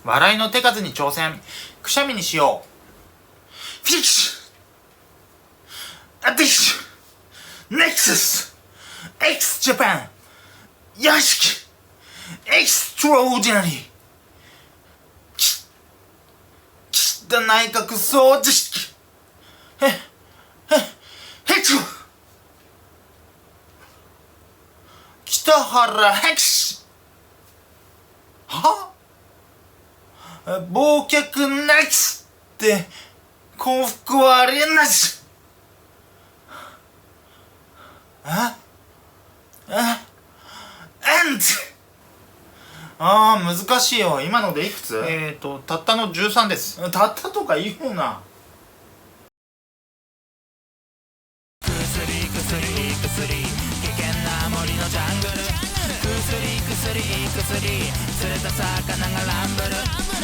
笑いの手数に挑戦。くしゃみにしよう。フィッシュアディッシュネクサスエクスジャパンヤシキエクストローディナリー岸田内閣総辞式ヘッチョ北原ヘクシは忘却なしって幸福はありえなし。難しいよ。今のでいくつ？たったの13です。たったとか言うな。薬危険な森のジャングル。薬釣れた魚がランブル。